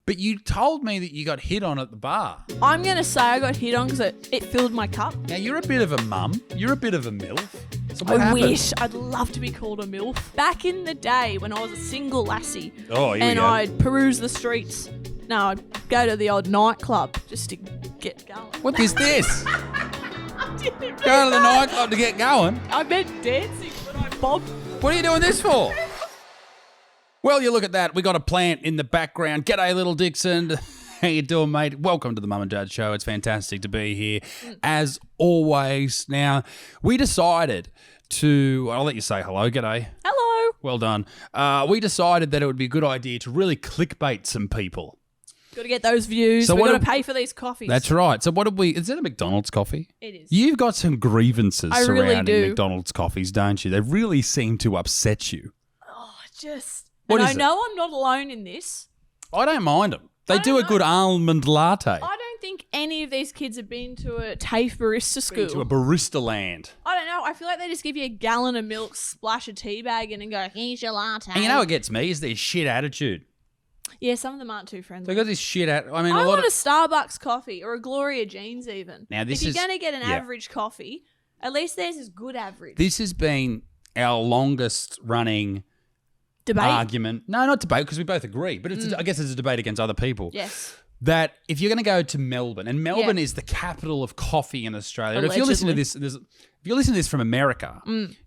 But you told me that you got hit on at the bar. I'm going to say I got hit on because it filled my cup. Now, you're a bit of a mum. You're a bit of a MILF. So what I happened? wish. I'd love to be called a MILF. Back in the day when I was a single lassie Here we go. I'd peruse the streets. No, I'd go to the odd nightclub just to get going. What is this? I didn't mean Go to the that. nightclub to get going? I meant dancing, but I bobbed. What are you doing this for? Well, you look at that. We got a plant in the background. G'day, little Dixon. How you doing, mate? Welcome to the Mum and Dad Show. It's fantastic to be here, as always. Now, we decided to... I'll let you say hello. G'day. Hello. Well done. We decided that it would be a good idea to really clickbait some people. Got to get those views. So We've what got to do- pay for these coffees. That's right. So what did we... Is that a McDonald's coffee? It is. You've got some grievances I really surrounding do. McDonald's coffees, don't you? They really seem to upset you. Oh, just... What and is I know I'm not alone in this. I don't mind them. They I do don't a good almond latte. I don't think any of these kids have been to a TAFE barista school. To a barista land. I don't know. I feel like they just give you a gallon of milk, splash a tea bag in and go, here's your latte. And you know what gets me is their shit attitude. Yeah, some of them aren't too friendly. They got this shit I mean, I a lot want of... a Starbucks coffee or a Gloria Jeans even. Now, this if you're is- going to get an yeah. average coffee, at least theirs is good average. This has been our longest running Debate. argument. No, not debate, because we both agree. But it's I guess it's a debate against other people. Yes. That if you're going to go to Melbourne, and Melbourne Yeah. is the capital of coffee in Australia. If you're listening to Allegedly. if you're listening to this from America,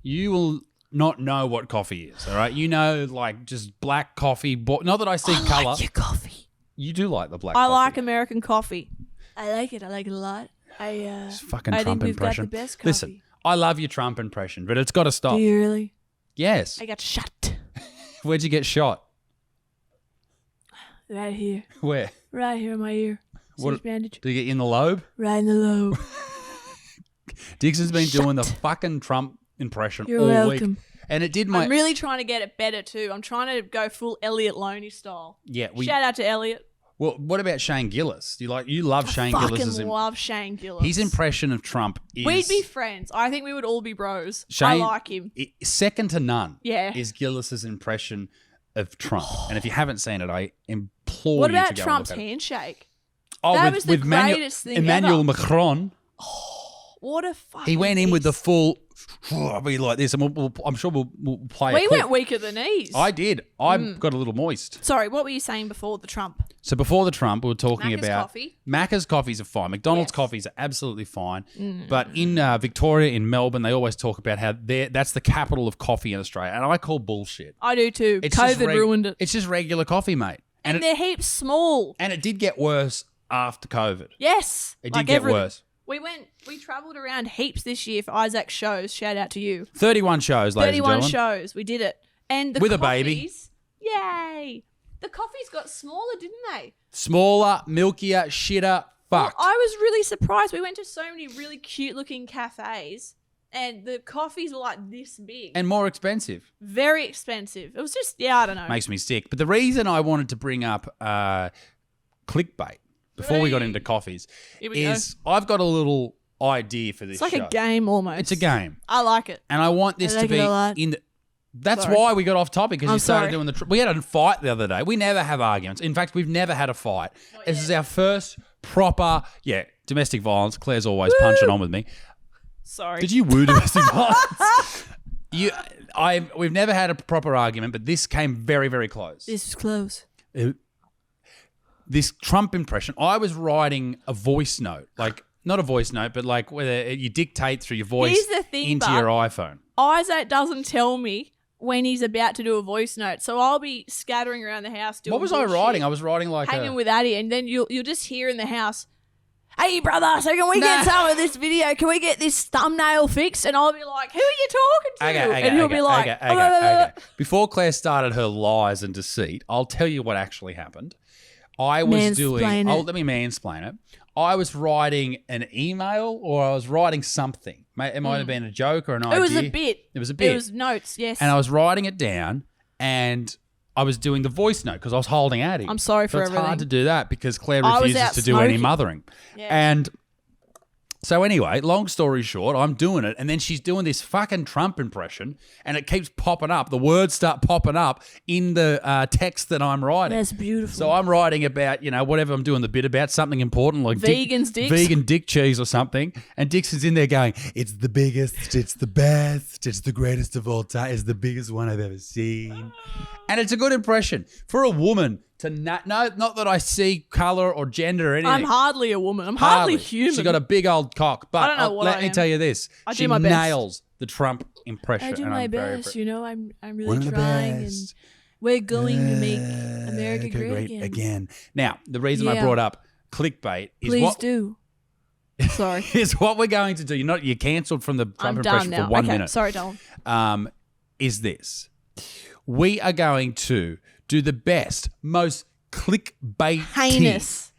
you will not know what coffee is. All right, you know, like just black coffee. Not that I see I color. like your coffee. You do like the black. I coffee. like American coffee. I like it. I like it a lot. It's fucking I Trump think we've impression. got the best coffee. Listen, I love your Trump impression, but it's got to stop. Do you really? Yes. I got shot. Where'd you get shot? Right here. Where? Right here in my ear. What- Stitch bandage. Did you get you in the lobe? Right in the lobe. Dixon's been doing the Shut. fucking Trump impression You're all welcome. week. And it did my... I'm really trying to get it better too. I'm trying to go full Elliot Loney style. yeah, Shout out to Elliot. Well, what about Shane Gillis? You love Shane Fucking Gillis's... love Shane Gillis. His impression of Trump is... We'd be friends. I think we would all be bros. I Shane- like him. Second to none. Yeah. Is Gillis's impression of Trump. And if you haven't seen it, I implore What you to about go Trump's and look at it. handshake? Oh, That was the Manu- greatest thing Emmanuel ever. Macron. What a fucking He went in with the beast. full... I'll be like this, and I'm sure we'll play We a clip. went weaker than these. I did. I got a little moist. Sorry, what were you saying before the Trump? So before the Trump, we were talking Macca's about... coffee. Macca's coffees are fine. McDonald's Yes. coffees are absolutely fine. But in Victoria, in Melbourne, they always talk about how that's the capital of coffee in Australia. And I call bullshit. I do too. It's just COVID ruined it. It's just regular coffee, mate. And they're heaps small. And it did get worse after COVID. Yes. It like did get everything. worse. We travelled around heaps this year for Isaac's shows. Shout out to you. 31 shows, ladies and 31 gentlemen. shows. We did it. And the With a coffees, baby. Yay. The coffees got smaller, didn't they? Smaller, milkier, shitter, fucked. Well, I was really surprised. We went to so many really cute looking cafes and the coffees were like this big. And more expensive. Very expensive. It was just, I don't know. Makes me sick. But the reason I wanted to bring up clickbait before we got Hey. into coffees Here we is I've got a little idea for this It's like show. a game almost. It's a game. I like it. And I want this I like to it be a lot. in the... That's Sorry. why we got off topic, because I'm you started sorry. doing we had a fight the other day. We never have arguments. In fact, we've never had a fight. This is our first proper, domestic violence. Claire's always punching on with me. Sorry. Did you woo domestic violence? We've never had a proper argument, but this came very, very close. This is close. This Trump impression, I was writing a voice note, like not a voice note, but like whether you dictate through your voice Here's the thing, into bud. your iPhone. Isaac doesn't tell me when he's about to do a voice note, so I'll be scattering around the house doing What was I bullshit, writing? I was writing like hanging with Addie, and then you'll just hear in the house, "Hey brother, so can we Nah. get some of this video? Can we get this thumbnail fixed?" And I'll be like, "Who are you talking to?" And he'll be like, okay. Before Claire started her lies and deceit, I'll tell you what actually happened. I was Mansplain it. let me mansplain it. I was writing an email, or I was writing something. It might have been a joke or an idea. It was a bit. It was a bit. It was notes, yes. And I was writing it down, and I was doing the voice note because I was holding Addie. I'm sorry for so it's hard everything. to do that because Claire I was refuses out to do any smoking. mothering. Yeah. And So anyway, long story short, I'm doing it, and then she's doing this fucking Trump impression, and it keeps popping up. The words start popping up in the text that I'm writing. That's beautiful. So I'm writing about, whatever I'm doing the bit about, something important like Dicks. vegan dick cheese or something, and Dixon's in there going, it's the biggest, it's the best, it's the greatest of all time, it's the biggest one I've ever seen. And it's a good impression. For a woman to not that I see colour or gender or anything. I'm hardly a woman. I'm hardly human. She got a big old cock. But I don't know what let I me am. tell you this. I She do my best. nails the Trump impression. I do and my I'm very best. I'm one really of the trying, and best. we're going to make America great again. Now, the reason I Yeah. brought up clickbait is Please do. Sorry. is what we're going to do. You're cancelled from the Trump I'm impression done now. for 1 Okay, minute. sorry, Dylan. Is this. We are going to do the best, most clickbait Heinous.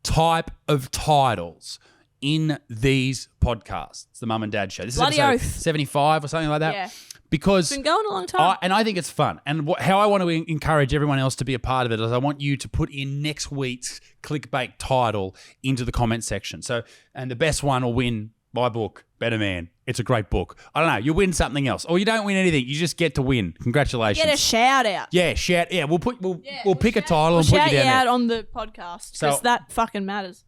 type of titles in these podcasts, the Mum and Dad Show. This Bloody is episode oath. 75 or something like that. Yeah. Because It's been going a long time. I think it's fun. And how I want to encourage everyone else to be a part of it is I want you to put in next week's clickbait title into the comment section. So, and the best one will win my book, Betterman. It's a great book. I don't know. You win something else, or you don't win anything. You just get to win. Congratulations. Get a shout out. Yeah, shout. Yeah, we'll pick a title We'll and put shout you you down out there. on the podcast So- because that fucking matters.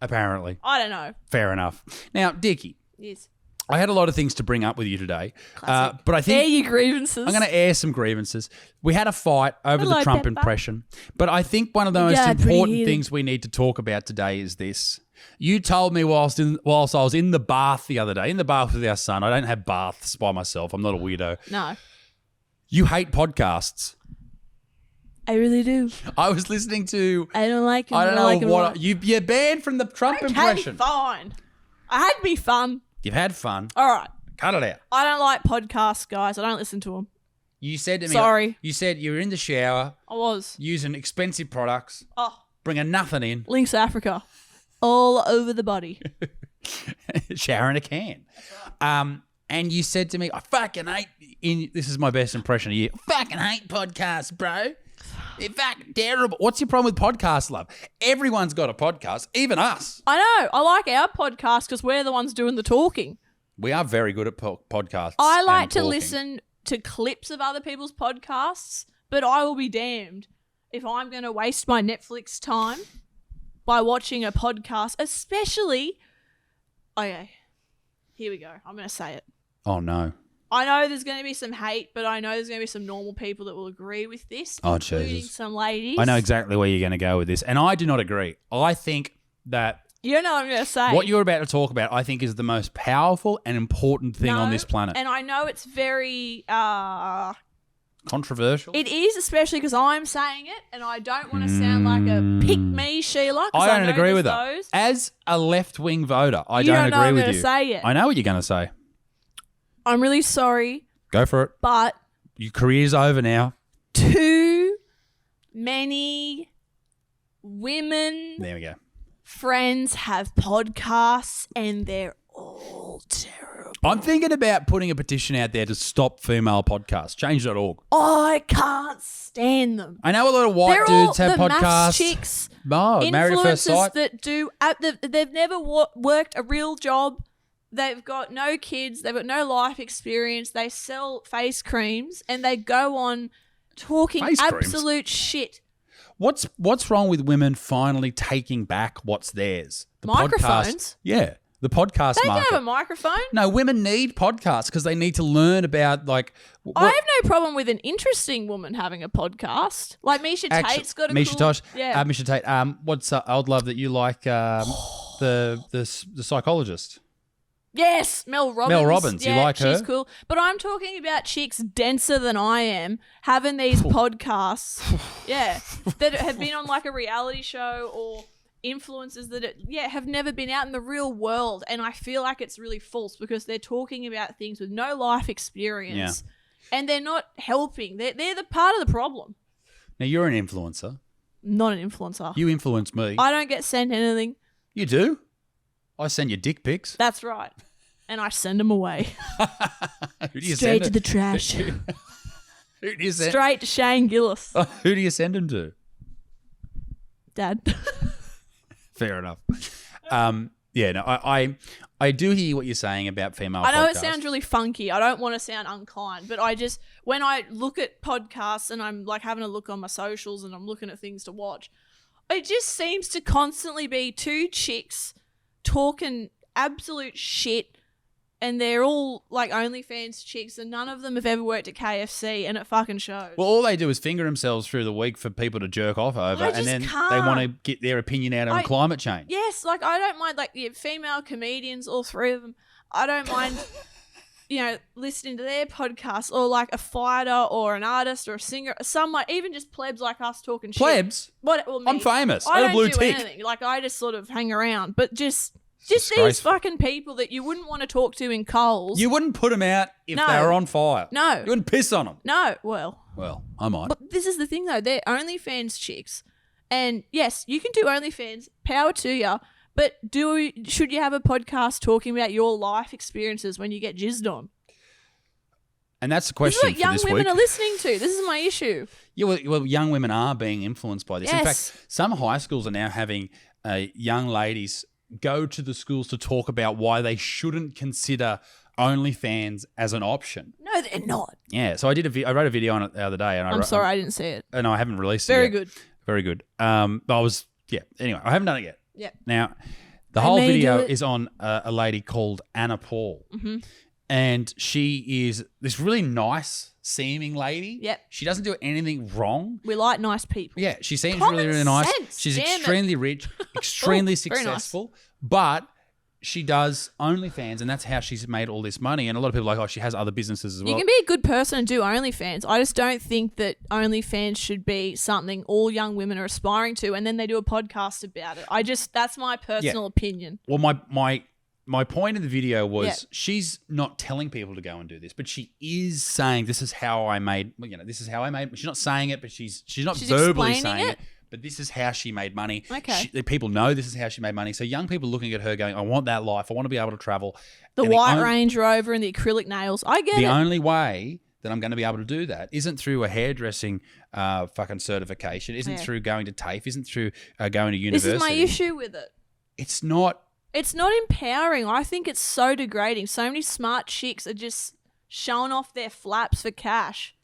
Apparently, I don't know. fair enough. Now, Dickie, Yes. I had a lot of things to bring up with you today, Classic. but I Air think your grievances. I'm going to air some grievances. We had a fight over the Hello, Trump Pepper. impression, but I think one of the most Yeah, pretty important heated. things we need to talk about today is this. You told me whilst I was in the bath the other day, in the bath with our son. I don't have baths by myself. I'm not a weirdo. No. You hate podcasts. I really do. I was listening to. I don't like him. I don't know like him what you're banned from the Trump impression. Fine. I had me fun. You've had fun. All right. Cut it out. I don't like podcasts, guys. I don't listen to them. You said to me. Sorry. You said you were in the shower I was. using expensive products, Oh, bringing nothing in, Links Africa. All over the body. shower in a can. And you said to me, I fucking hate. This is my best impression of you. I fucking hate podcasts, bro. They're fucking terrible. What's your problem with podcasts, love? Everyone's got a podcast, even us. I know. I like our podcast because we're the ones doing the talking. We are very good at podcasts. I like and to talking. listen to clips of other people's podcasts, but I will be damned if I'm going to waste my Netflix time by watching a podcast, especially. Okay, here we go. I'm going to say it. Oh, no. I know there's going to be some hate, but I know there's going to be some normal people that will agree with this, Oh, including Jesus. some ladies. I know exactly where you're going to go with this. And I do not agree. I think that You don't know what I'm going to say. what you're about to talk about, I think, is the most powerful and important thing on No, this planet. And I know it's very... Controversial? It is, especially because I'm saying it, and I don't want to sound like a pick me, Sheila. 'cause I don't know agree there's with that. those. As a left-wing voter, I You don't don't know agree I'm with gonna you. say it. I know what you're going to say. I'm really sorry, Go for it. but Your career's over now. too many women There we go. friends have podcasts, and they're all terrible. I'm thinking about putting a petition out there to stop female podcasts. Change.org. I can't stand them. I know a lot of white They're dudes all have the podcasts. maths chicks, Oh, Married at First influencers Sight. that do. They've never worked a real job. They've got no kids. They've got no life experience. They sell face creams and they go on talking Face creams? absolute shit. What's wrong with women finally taking back what's theirs? The Microphones? Podcast, yeah, the podcast They can market. have a microphone. No, women need podcasts because they need to learn about I have no problem with an interesting woman having a podcast. Like Misha Tate's got a Misha cool... Tosh. Yeah. Misha Tate. What's old love that you like? The psychologist. Yes, Mel Robbins. Mel Robbins, you Yeah, like her? She's cool. But I'm talking about chicks denser than I am having these podcasts, yeah, that have been on like a reality show or influencers that, have never been out in the real world. And I feel like it's really false because they're talking about things with no life experience and they're not helping. They're the part of the problem. Now you're an influencer. Not an influencer. You influence me. I don't get sent anything. You do. I send you dick pics. That's right. And I send them away. Who do you Straight send to it? the trash. Who do you send? Straight to Shane Gillis. Who do you send them to? Dad. Fair enough. Yeah, no, I do hear what you're saying about female I know podcasts. it sounds really funky. I don't want to sound unkind, but when I look at podcasts and I'm like having a look on my socials and I'm looking at things to watch, it just seems to constantly be two chicks talking absolute shit, and they're all like OnlyFans chicks, and none of them have ever worked at KFC, and it fucking shows. Well, all they do is finger themselves through the week for people to jerk off over, and then they want to get their opinion out on climate change. Yes, like I don't mind female comedians, all three of them. I don't mind, listening to their podcasts, or like a fighter or an artist or a singer, some like even just plebs like us talking shit. Plebs? I'm famous. I don't blue do tick. anything. Like I just sort of hang around, but just these disgraceful. fucking people that you wouldn't want to talk to in Coles. You wouldn't put them out if No. they were on fire. No. You wouldn't piss on them. No, well, I might. but this is the thing though. They're OnlyFans chicks, and yes, you can do OnlyFans. Power to you. But should you have a podcast talking about your life experiences when you get jizzed on? And that's the This question is what for young this women week. are listening to. This is my issue. Yeah, well, young women are being influenced by this. In Yes. fact, some high schools are now having young ladies go to the schools to talk about why they shouldn't consider OnlyFans as an option. No, they're not. Yeah, so I wrote a video on it the other day, and I'm sorry, I didn't see it. and I haven't released it Very yet. good. Very good. But anyway, I haven't done it yet. Yep. Now, the I whole may video do it. is on a lady called Anna Paul. Mm-hmm. And she is this really nice seeming lady. Yep. She doesn't do anything wrong. We like nice people. Yeah, she seems Common really, really nice. sense, She's damn it. extremely rich, extremely very nice. successful, but she does OnlyFans, and that's how she's made all this money. And a lot of people are like, oh, she has other businesses as well. You can be a good person and do OnlyFans. I just don't think that OnlyFans should be something all young women are aspiring to, and then they do a podcast about it. That's my personal opinion. Well, my point in the video was Yeah. she's not telling people to go and do this, but she is saying this is how I made. This is how I made. She's not saying it, but she's not She's verbally explaining saying it. But this is how she made money. Okay. The people know this is how she made money. So young people looking at her going, I want that life. I want to be able to travel. The And white Range Rover and the acrylic nails. I get The it. only way that I'm going to be able to do that isn't through a hairdressing fucking certification, isn't Yeah. through going to TAFE, isn't through going to This university. is my issue with it. It's not. It's not empowering. I think it's so degrading. So many smart chicks are just showing off their flaps for cash.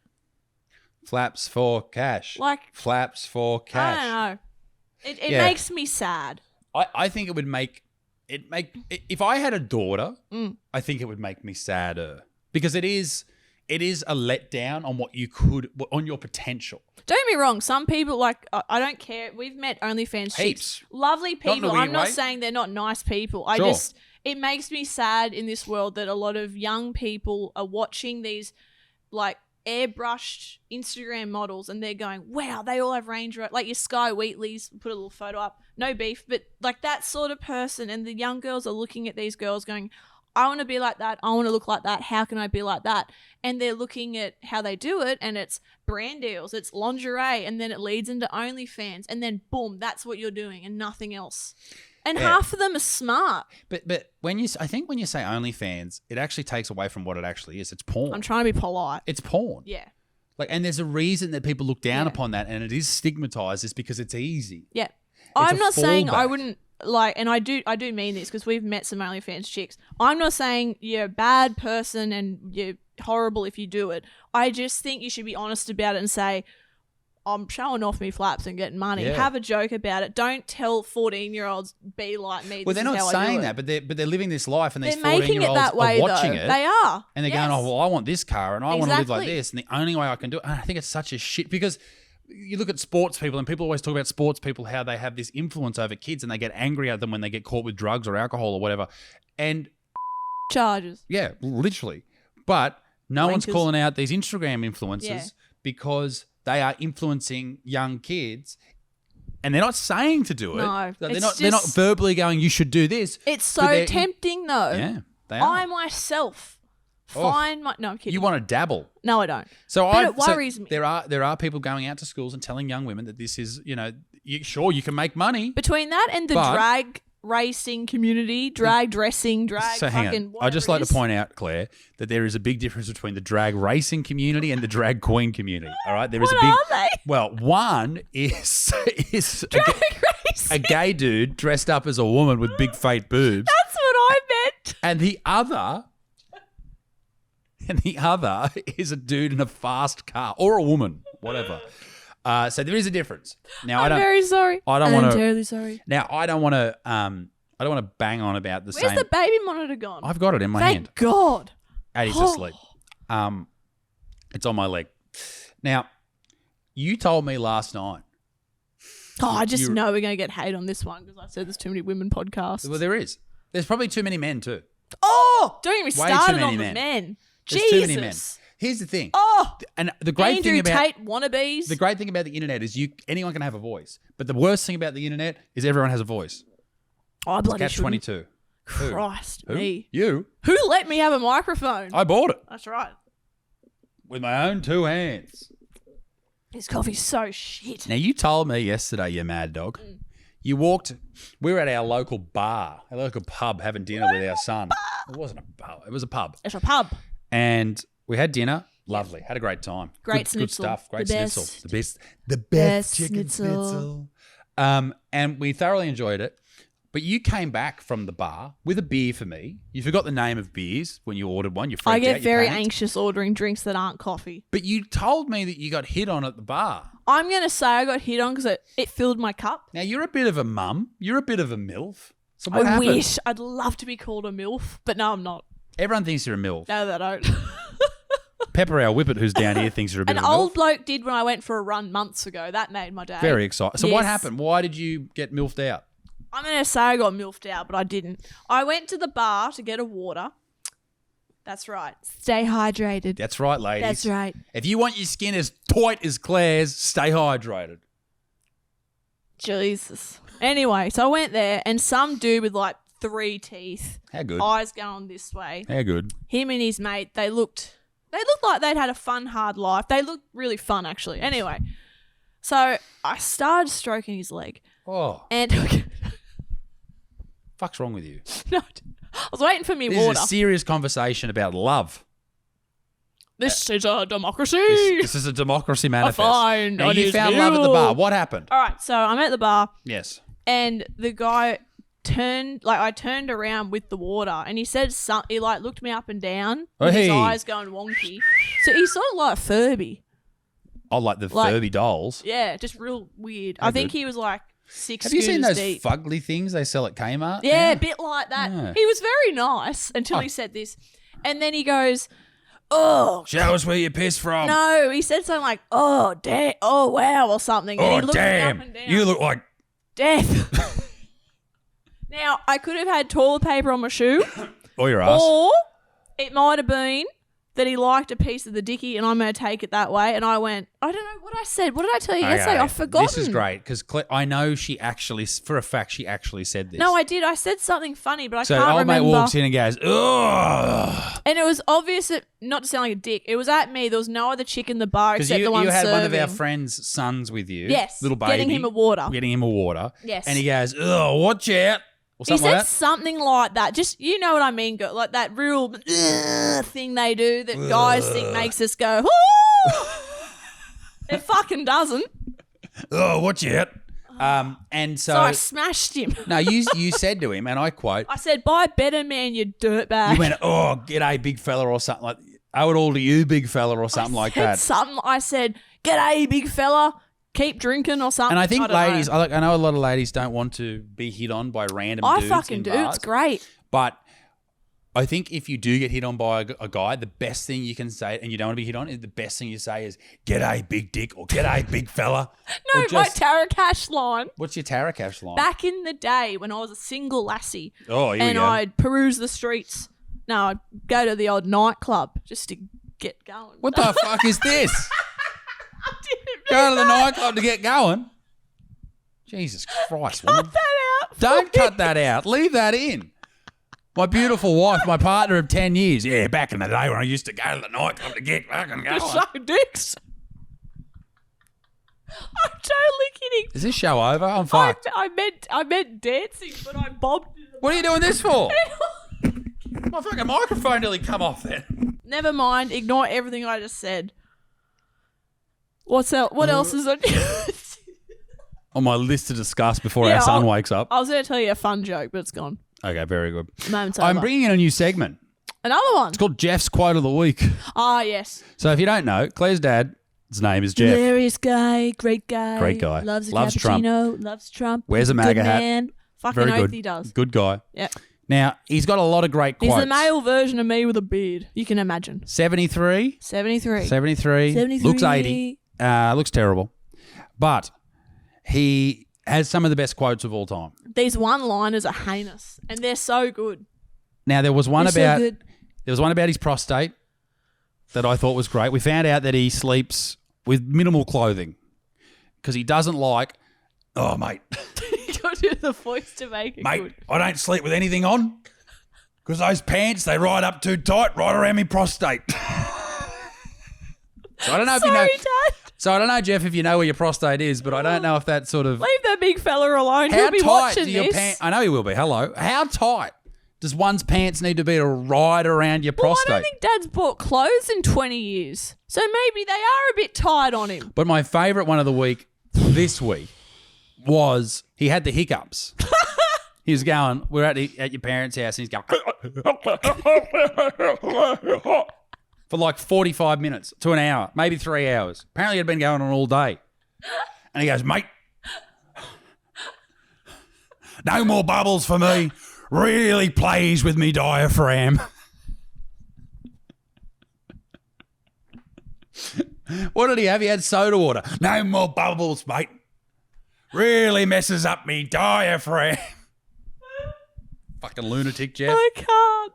Flaps for cash. Like, Flaps for cash. I don't know. It Yeah. makes me sad. I think it would make if I had a daughter, Mm. I think it would make me sadder because it is a letdown on what you could on your potential. Don't get me wrong. Some people, like, I don't care. We've met OnlyFans Heaps. chicks. Lovely Not in a people. weird I'm not way. saying they're not nice people. Sure. It makes me sad in this world that a lot of young people are watching these, like, airbrushed Instagram models and they're going, wow, they all have Range Rover. Like your Sky Wheatleys, put a little photo up. No beef, but like that sort of person. And the young girls are looking at these girls going, I want to be like that. I want to look like that. How can I be like that? And they're looking at how they do it, and it's brand deals, it's lingerie, and then it leads into OnlyFans, and then boom, that's what you're doing and nothing else. And Yeah. half of them are smart. But I think when you say OnlyFans, it actually takes away from what it actually is. It's porn. I'm trying to be polite. It's porn. Yeah. Like, and there's a reason that people look down Yeah. upon that, and it is stigmatized. Is because it's easy. Yeah. It's I'm a not saying I fallback. wouldn't like, and I do mean this because we've met some OnlyFans chicks. I'm not saying you're a bad person and you're horrible if you do it. I just think you should be honest about it and say, I'm showing off me flaps and getting money. Yeah. Have a joke about it. Don't tell 14-year-olds be like me. Well, This they're is not how I do saying it. that, but they're living this life, and these They're making it 14-year-olds that way are watching though. it. They are. And they're Yes. going, oh, well, I want this car and I want to live like Exactly. this. And the only way I can do it, and I think it's such a shit because you look at sports people and people always talk about sports people, how they have this influence over kids and they get angry at them when they get caught with drugs or alcohol or whatever. And Charges. yeah, literally. But no one's Wankers. calling out these Instagram influencers Yeah. because they are influencing young kids. And they're not saying to do it. No, They're it's not just- verbally going, you should do this. It's But so they're- tempting though. Yeah, they are. I myself find my... No, I'm kidding. You want to dabble. No, I don't. So But it worries me. There are people going out to schools and telling young women that this is, sure you can make money. Between that and the But- drag racing community, drag dressing, drag So hang fucking on. I'd just whatever like it to is. point out, Claire, that there is a big difference between the drag racing community and the drag queen community. All right, there is What a big. are they? Well, one is Drag racing. a gay dude dressed up as a woman with big fake boobs. That's what I meant. And the other is a dude in a fast car or a woman, whatever. So there is a difference. Now I'm very sorry. I'm terribly sorry. Now I don't want to. I don't want to bang on about the same. Where's the baby monitor gone? I've got it in my hand. Thank God. Addie's asleep. It's on my leg. Now, you told me last night. Oh, I just know we're going to get hate on this one because I said there's too many women podcasts. Well, there is. There's probably too many men too. Oh, don't get me Way too started many on men. the men. There's Jesus. too many men. Here's the thing. Oh, and the great Andrew thing about Tate wannabes. the great thing about the internet is anyone can have a voice. But the worst thing about the internet is everyone has a voice. I bloody Catch shouldn't. 22. Christ, Who? me. You? Who let me have a microphone? I bought it That's right. with my own two hands. This coffee's so shit. Now, you told me yesterday, you mad dog. You walked. We were at our local bar, our local pub, having dinner with our son. It wasn't a pub. It was a pub. It's a pub. And we had dinner. Lovely. Had a great time. Great good schnitzel. stuff. Great The schnitzel. best. The best Best chicken schnitzel. And we thoroughly enjoyed it. But you came back from the bar with a beer for me. You forgot the name of beers when you ordered one. You freaked I out. get You very panicked. anxious ordering drinks that aren't coffee. But you told me that you got hit on at the bar. I'm going to say I got hit on because it filled my cup. Now, you're a bit of a mum. You're a bit of a MILF. So what I happened? wish. I'd love to be called a MILF, but no, I'm not. Everyone thinks you're a MILF. No, they don't. Pepper, our whippet, who's down here, thinks you're a bit An of a old MILF. bloke did when I went for a run months ago. That made my day. Very excited. So what Yes. happened? Why did you get MILFed out? I'm going to say I got milfed out, but I didn't. I went to the bar to get a water. That's right. Stay hydrated. That's right, ladies. That's right. If you want your skin as tight as Claire's, stay hydrated. Jesus. Anyway, so I went there and some dude with like 3 teeth, How good? eyes going this way, How good? him and his mate, they looked like they'd had a fun, hard life. They looked really fun, actually. Anyway, so I started stroking his leg. Oh, And fuck's wrong with you? no, I was waiting for me This water. is a serious conversation about love. This is a democracy. This is a democracy manifest. find Now, on you his found love at the mule. bar. What happened? All right, so I'm at the bar Yes. and the guy I turned around with the water and he said something. He like looked me up and down with his Hey. eyes going wonky. So he's sort of like Furby. Oh, like the Like- Furby dolls. Yeah, just real weird. How I think good. he was like 6 Have you seen scooters those deep. fugly things they sell at Kmart? Yeah, now? a bit like that. Yeah. He was very nice until he said this. And then he goes, oh, Show us where you piss from. no. He said something like, oh, damn, oh, wow, or something. And Oh, he looked me damn. up and down. You look like... Death. Now, I could have had toilet paper on my shoe, Oh, your ass. or it might have been that he liked a piece of the dickie and I'm going to take it that way. And I went, I don't know what I said. What did I tell you yesterday? Okay. I've forgotten. This is great because I know she actually, for a fact, she actually said this. No, I did. I said something funny, but I So can't old remember. mate walks in and goes, ugh. And it was obvious that, not to sound like a dick, it was at me. There was no other chick in the bar Because except the one you had serving. one of our friends' sons with you. Yes, Little baby. getting him a water. Getting him a water. Yes. And he goes, ugh, watch out. Or He something said like that. something like that. Just, you know what I mean? Like that real thing they do that guys think makes us go, "Ooh!" It fucking doesn't. Oh, watch out. And So I smashed him. no, you said to him, and I quote, I said, buy Betterman, you dirtbag. you went, oh, g'day, big fella, or something like, owe it all to you, big fella, or something like that. I said, g'day, big fella. Keep drinking or something. And I think don't ladies, know. I know a lot of ladies don't want to be hit on by random I dudes fucking in do. bars, It's great. But I think if you do get hit on by a guy, the best thing you can say, and you don't want to be hit on, the best thing you say is, g'day, big dick, or g'day, big fella. No, Or my just- Tara Cash line. What's your Tara Cash line? Back in the day when I was a single lassie Oh, here we and go. I'd peruse the streets. No, I'd go to the old nightclub just to get going. What the fuck is this? I didn't Go to the mean that. nightclub to get going? Jesus Christ, woman. Cut that out. Don't cut that out. Leave that in. My beautiful wife, my partner of 10 years. Yeah, back in the day when I used to go to the nightclub to get fucking going. Just sucking dicks. I'm totally kidding. Is this show over? I'm fucked. I meant dancing, but I bobbed. What are you doing this for? My fucking microphone nearly come off then. Never mind. Ignore everything I just said. What's else? What else is on? on my list to discuss before Yeah, our son I'll- wakes up. I was going to tell you a fun joke, but it's gone. Okay, very good. Moment's I'm over. bringing in a new segment. Another one. It's called Jeff's Quote of the Week. Ah, yes. So if you don't know, Claire's dad's name is Jeff. Hilarious guy, great guy. Great guy. Loves a Loves Trump. cappuccino, loves Trump. Wears a Good MAGA hat. man. Fucking Very oath good. he does. Good guy. Yep. Now, he's got a lot of great He's quotes. the male version of me with a beard. You can imagine. 73. 73. 73. Looks 80. Looks terrible. But he has some of the best quotes of all time. These one-liners are heinous, and they're so good. Now, there was one They're so about good. his prostate that I thought was great. We found out that he sleeps with minimal clothing because he doesn't like, oh, mate, You got to do the voice to make it good. I don't sleep with anything on because those pants, they ride up too tight right around my prostate. So I don't know if you know. Sorry, Dad. So I don't know, Jeff, if you know where your prostate is, but I don't know if that sort of... Leave that big fella alone. How He'll be tight watching do your this. pants... I know he will be. Hello. How tight does one's pants need to be to ride around your Well, prostate? I don't think Dad's bought clothes in 20 years. So maybe they are a bit tight on him. But my favourite one of the week this week was he had the hiccups. He was going, we're at your parents' house, and he's going... for like 45 minutes to an hour, maybe 3 hours. Apparently it had been going on all day. And he goes, mate, no more bubbles for me. Really plays with me diaphragm. What did he have? He had soda water. No more bubbles, mate. Really messes up me diaphragm. Fucking lunatic, Jeff. I can't.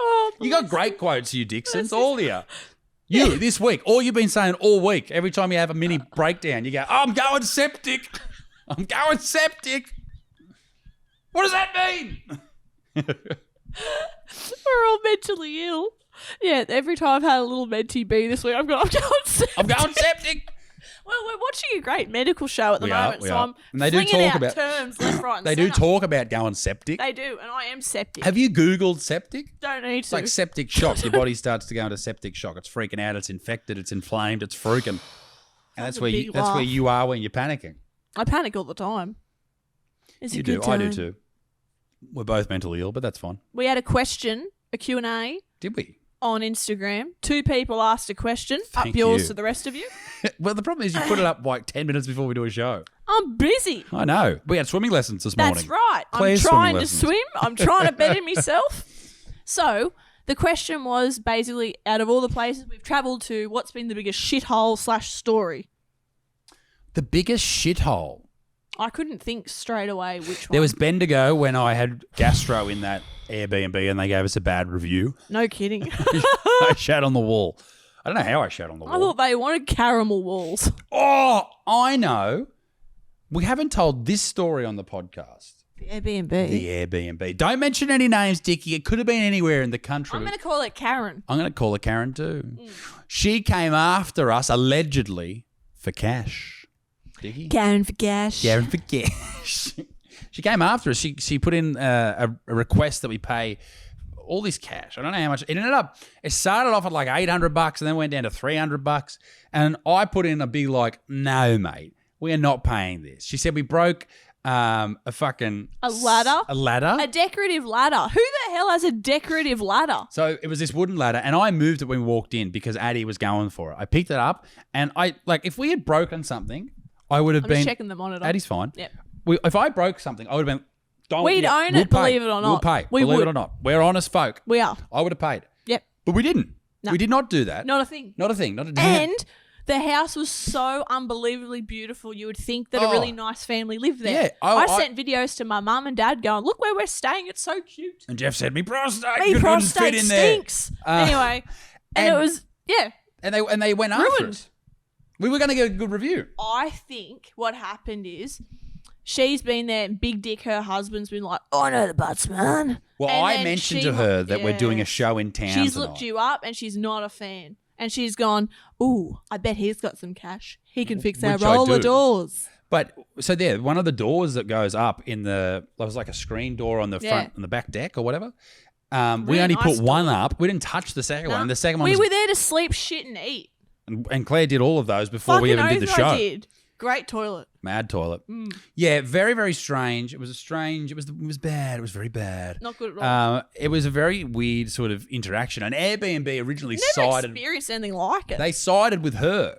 Oh, You got great quotes, you Dixons, all of you. You, this week, all you've been saying all week, every time you have a mini breakdown, you go, I'm going septic. I'm going septic. What does that mean? we're all mentally ill. Yeah, every time I've had a little Menti B this week, I'm going septic. I'm going septic. Well, we're watching a great medical show at the We are, moment, we so are. I'm And they do flinging talk out about- terms left, right, and They do centre. talk about going septic. They do, and I am septic. Have you Googled septic? Don't need It's to. like septic shock. Your body starts to go into septic shock. It's freaking out. It's infected. It's inflamed. It's freaking. And that's a where big that's where laugh. you are when you're panicking. I panic all the time. It's You a good do. I do time. too. We're both mentally ill, but that's fine. We had a question, a Q&A Did we? on Instagram. 2 people asked a question. Thank up yours you. to the rest of you. Well, the problem is you put it up like 10 minutes before we do a show. I'm busy. I know. We had swimming lessons this morning. That's right. Claire's I'm trying swimming to lessons. swim. I'm trying to better myself. So the question was basically, out of all the places we've travelled to, what's been the biggest shithole / story? The biggest shithole. I couldn't think straight away which one. There was Bendigo when I had gastro in that Airbnb and they gave us a bad review. No kidding. I shat on the wall. I don't know how I shat on the wall. I thought they wanted caramel walls. Oh, I know. We haven't told this story on the podcast. The Airbnb. The Airbnb. Don't mention any names, Dickie. It could have been anywhere in the country. I'm going to call it Karen. I'm going to call her Karen too. She came after us, allegedly, for cash. Dickie? Karen for cash. Karen for cash. She came after us. She put in a request that we pay all this cash. I don't know how much. It started off at like $800 and then went down to $300. And I put in a big like, no, mate, we are not paying this. She said we broke a ladder. A ladder. A decorative ladder. Who the hell has a decorative ladder? So it was this wooden ladder, and I moved it when we walked in because Addie was going for it. I picked it up, and if we had broken something, I would have I'm been. just checking the monitor. Addie's fine. Yep. If I broke something, I would have been. We'd own it, believe it or not. We'll pay. We believe would. it or not. We're honest folk. We are. I would have paid. Yep. But we didn't. No. We did not do that. Not a thing. Not a thing. Not a damn. And the house was so unbelievably beautiful. You would think that a really nice family lived there. Yeah. I sent videos to my mum and dad going, look where we're staying. It's so cute. And Jeff said, "Me prostate. Me couldn't prostate fit in there." stinks. Anyway. And it was, yeah. And they went after Ruined. us. We were going to get a good review. I think what happened is she's been there, and big dick, her husband's been like, I know the butts, man. Well, And I then mentioned she to her that we're yeah. doing a show in town She's tonight. looked you up and she's not a fan. And she's gone, ooh, I bet he's got some cash. He can fix our Which I roller do. doors. But so there, one of the doors that goes up there was like a screen door on the Yeah. front, on the back deck or whatever. We Really only nice put one door. up. We didn't touch the second one. Nah. And the second one We was, were there to sleep, shit, and eat. and Claire did all of those before we Fucking even did the oath show. I did. Great toilet. Mad toilet. Yeah, very, very strange. It was bad. It was very bad. Not good at all. It was a very weird sort of interaction. And Airbnb originally Never sided. experienced anything like it. They sided with her.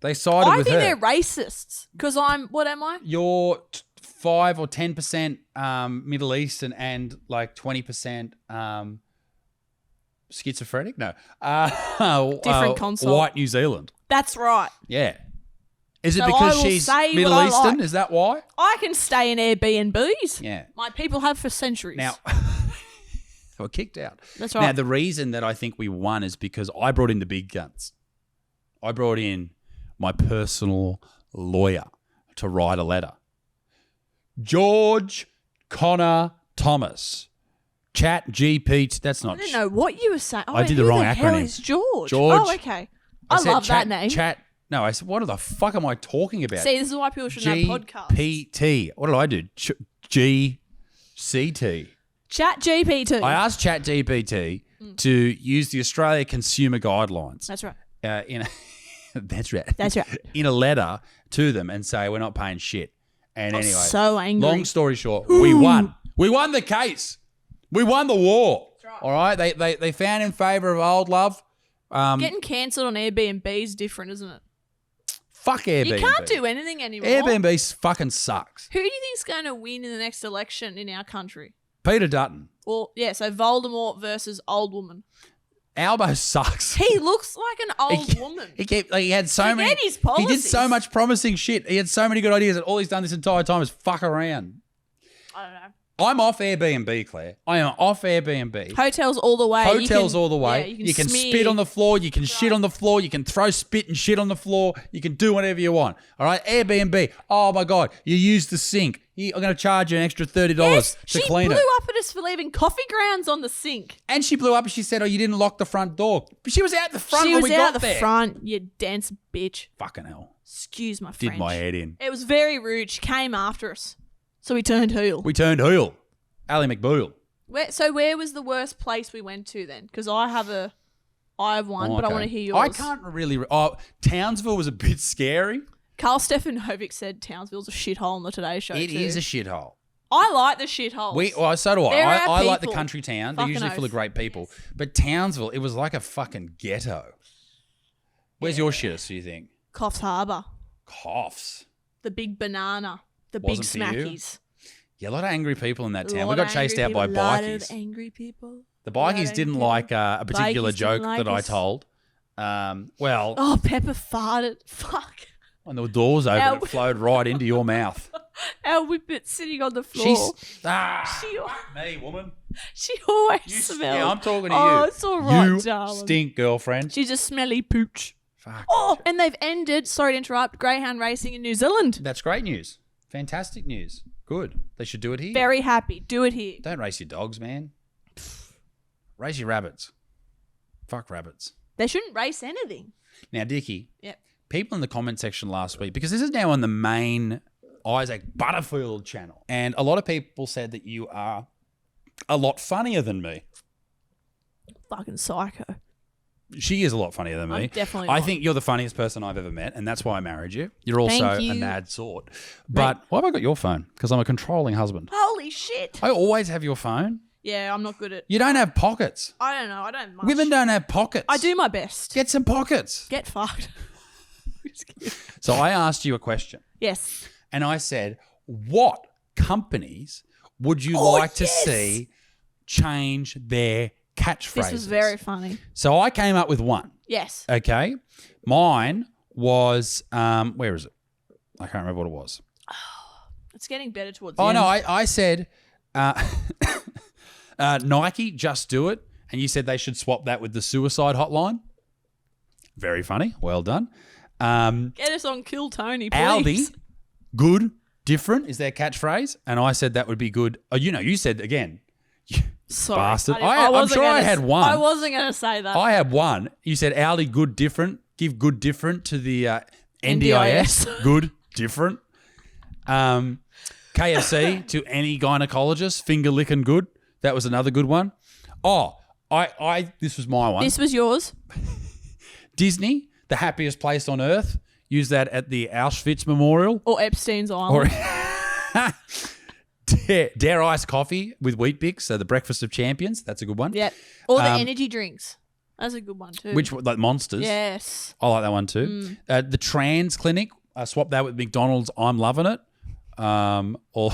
They sided I with think her. they're racists because what am I? You're 5 or 10% Middle Eastern and like 20% schizophrenic. No, Different console. White New Zealand. That's right. Yeah. Is it So because I will she's say Middle what I Eastern? like. Is that why? I can stay in Airbnbs. Yeah. My people have for centuries. Now, we're kicked out. That's right. Now, the reason that I think we won is because I brought in the big guns. I brought in my personal lawyer to write a letter. George Connor Thomas. Chat GPT. That's not. I didn't know what you were saying. Oh, I did the who wrong the hell acronym. is George? George. Oh, okay. I said love that name. Chat. No, I said, what the fuck am I talking about? See, this is why people shouldn't have podcasts. GPT. What did I do? GCT. Chat GPT. I asked Chat GPT to use the Australia Consumer Guidelines. That's right. That's right. That's right. In a letter to them and say we're not paying shit. And I was anyway, so angry. long story short, we won. We won the case. We won the war. That's right. All right. They found in favour of old love. Getting cancelled on Airbnb is different, isn't it? Fuck Airbnb. You can't do anything anymore. Airbnb fucking sucks. Who do you think's going to win in the next election in our country? Peter Dutton. Well, yeah, so Voldemort versus old woman. Albo sucks. He looks like an old woman. He had so Forget many. his He did policies. so much promising shit. He had so many good ideas, and all he's done this entire time is fuck around. I don't know. I'm off Airbnb, Claire. I am off Airbnb. Hotels all the way. Hotels all the way. Yeah, you can smear. spit on the floor. You can shit on the floor. You can throw spit and shit on the floor. You can do whatever you want. All right. Airbnb. Oh my God. You use the sink. I'm going to charge you an extra $30 Yes, to she clean blew it. up at us for leaving coffee grounds on the sink. And she blew up and she said, "Oh, you didn't lock the front door." But she was out the front She when was we out got the there. front, you dense bitch. Fucking hell. Excuse my French. Did my head in. It was very rude. She came after us. So we turned heel. We turned heel. Ally McBoyle. Where was the worst place we went to then? Because I have one, but I okay. want to hear yours. I can't really. Townsville was a bit scary. Carl Stefanovic said Townsville's a shithole on the Today Show It too. is a shithole. I like the shitholes. So do I. They're our I like the people. country town. They're Fucking usually full of oath. great people. But Townsville, it was like a fucking ghetto. Where's your shittest, do you think? Coffs Harbour. Coughs. The big banana. The Wasn't big for you? smackies. Yeah, a lot of angry people in that A town. lot We got of chased angry out by people, lot of bikies. angry people. The lot of bikies didn't angry like a particular Bikies didn't joke like that I us. told. Well, Oh, Pepper farted. Fuck. when the doors open, Ow. it flowed right into your mouth. Our whippet sitting on the floor. She, She, me, woman. she always You, smells. yeah, I'm talking to Oh, you. it's all right, you darling. stink, girlfriend. She's a smelly pooch. Fuck. Oh, and they've ended, sorry to interrupt, greyhound racing in New Zealand. That's great news. Fantastic news. Good. They should do it here. Very happy. Do it here. Don't race your dogs, man. Race your rabbits. Fuck rabbits. They shouldn't race anything. Now, Dickie, Yep. people in the comment section last week, because this is now on the main Isaac Butterfield channel, and a lot of people said that you are a lot funnier than me. Fucking psycho. She is a lot funnier than me. I'm definitely I not. think you're the funniest person I've ever met, and that's why I married you. You're also Thank a you. mad sort. But why have I got your phone? Because I'm a controlling husband. Holy shit. I always have your phone. Yeah, I'm not good at... You don't have pockets. I don't know. I don't much. Women don't have pockets. I do my best. Get some pockets. Get fucked. So I asked you a question, Yes. and I said, what companies would you Oh, like to yes. see change their catchphrases? This was very funny. So I came up with one. Yes. Okay. Mine was, where is it? I can't remember what it was. It's getting better towards the Oh, end. no, I said Nike, just do it. And you said they should swap that with the suicide hotline. Very funny. Well done. Get us on Kill Tony, please. Aldi, good, different is their catchphrase. And I said that would be good. Oh, you said again. Sorry. Bastard. I I'm wasn't sure I gonna had s- one. I wasn't going to say that. I had one. You said Aldi, good, different. Give good, different to the NDIS. NDIS. Good, different. KFC to any gynecologist. Finger licking good. That was another good one. Oh, this was my one. This was yours. Disney, the happiest place on earth. Use that at the Auschwitz Memorial. Or Epstein's Island. Or Dare Ice Coffee with Wheat Bix, so the Breakfast of Champions. That's a good one. Yep. Or the energy drinks. That's a good one too. Which, like Monsters? Yes. I like that one too. The Trans Clinic, swap that with McDonald's. I'm loving it. Or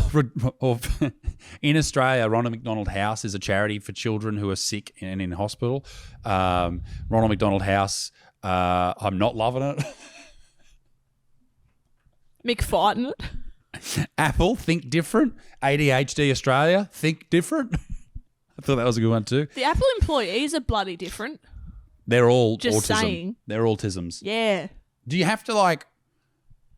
in Australia, Ronald McDonald House is a charity for children who are sick and in hospital. Ronald McDonald House, I'm not loving it. McFighting it. Apple, think different. ADHD Australia, think different. I thought that was a good one too. The Apple employees are bloody different. They're all Just autism. saying. They're autisms. Yeah. Do you have to like?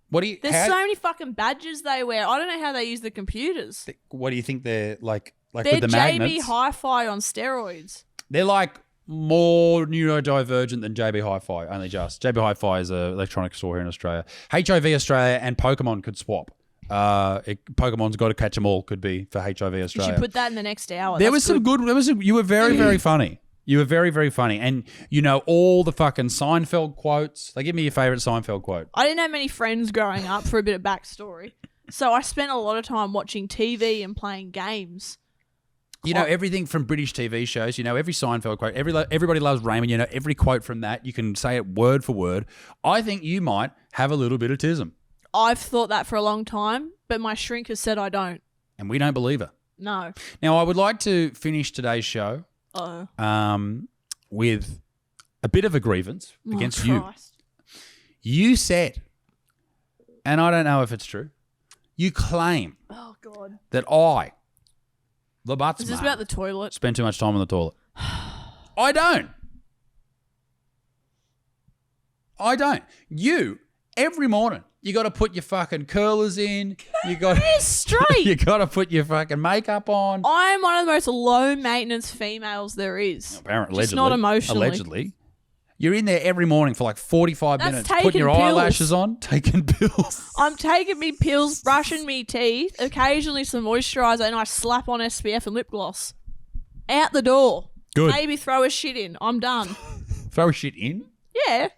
What do you? There's so many fucking badges they wear. I don't know how they use the computers. What do you think they're like They're with the JB magnets? Hi-Fi on steroids. They're like more neurodivergent than JB Hi-Fi. Only just JB Hi-Fi is an electronics store here in Australia. HIV Australia and Pokemon could swap. Pokemon's Got to Catch 'Em All could be for HIV You Australia. should put that in the next hour. There was some good. You were very, very funny. You were very, very funny. And you know all the fucking Seinfeld quotes. Like, give me your favorite Seinfeld quote. I didn't have many friends growing up, for a bit of backstory. So I spent a lot of time watching TV and playing games. You know everything from British TV shows. You know every Seinfeld quote. Everybody loves Raymond. You know every quote from that. You can say it word for word. I think you might have a little bit of tism. I've thought that for a long time, but my shrink has said I don't. And we don't believe her. No. Now, I would like to finish today's show with a bit of a grievance against you. You said, and I don't know if it's true, you claim that I, the butts Is this man, about the toilet? spend too much time on the toilet. I don't. You, every morning, you got to put your fucking curlers in. You got straight. You got to put your fucking makeup on. I'm one of the most low maintenance females there is. Apparently, Just not emotionally. Allegedly. You're in there every morning for like 45 That's minutes, taking putting your pills. eyelashes on, taking pills. I'm taking me pills, brushing me teeth, occasionally some moisturiser, and I slap on SPF and lip gloss. Out the door. Good. Maybe throw a shit in. I'm done. Throw shit in? Yeah.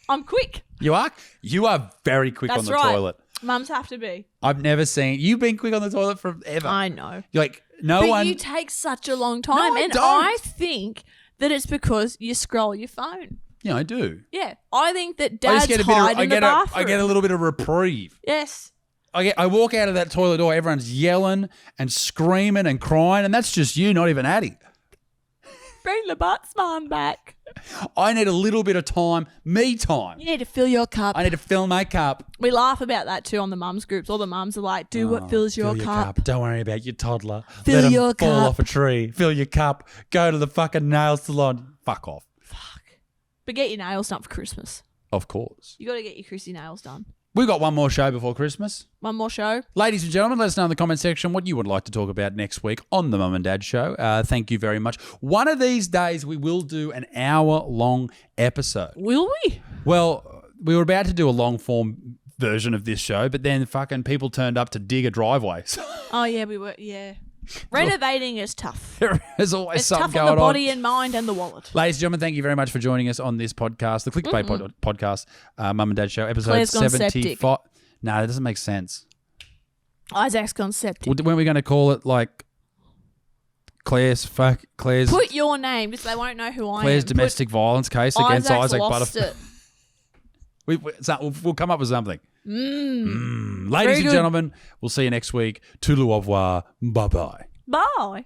I'm quick. You are? You are very quick That's on the right. toilet. Mums have to be. I've never seen... You've been quick on the toilet forever. I know. You're like, no But one... you take such a long time. No, I and don't. I think that it's because you scroll your phone. Yeah, I do. Yeah. I think that I dads just get a bit hide in the bathroom. I get a little bit of reprieve. Yes. I walk out of that toilet door, everyone's yelling and screaming and crying, and that's just you, not even Addie. Bring the buttsman back. I need a little bit of time, me time. You need to fill your cup. I need to fill my cup. We laugh about that too on the mums groups. All the mums are like, do what fills your cup. Don't worry about your toddler. Fill Let him your fall cup. off a tree. Fill your cup. Go to the fucking nail salon. Fuck off. But get your nails done for Christmas. Of course. You got to get your Chrissy nails done. We've got one more show before Christmas. One more show. Ladies and gentlemen, let us know in the comment section what you would like to talk about next week on the Mum and Dad Show. Thank you very much. One of these days, we will do an hour-long episode. Will we? Well, we were about to do a long-form version of this show, but then fucking people turned up to dig a driveway. So Oh, yeah, we were. Yeah. Renovating is tough. there's always It's something tough going on the on. body and mind and the wallet. Ladies and gentlemen, thank you very much for joining us on this podcast, the Clickbait podcast, Mum and Dad Show, episode Claire's gone 75. No, that doesn't make sense. Isaac's gone septic. Weren't we going to call it like Claire's Put your name, just they won't know who I am. Claire's domestic violence case Put against Isaac's Isaac lost Butterfield. it. We'll come up with something. Ladies and good. gentlemen, we'll see you next week. Toodaloo au revoir. Bye-bye. Bye.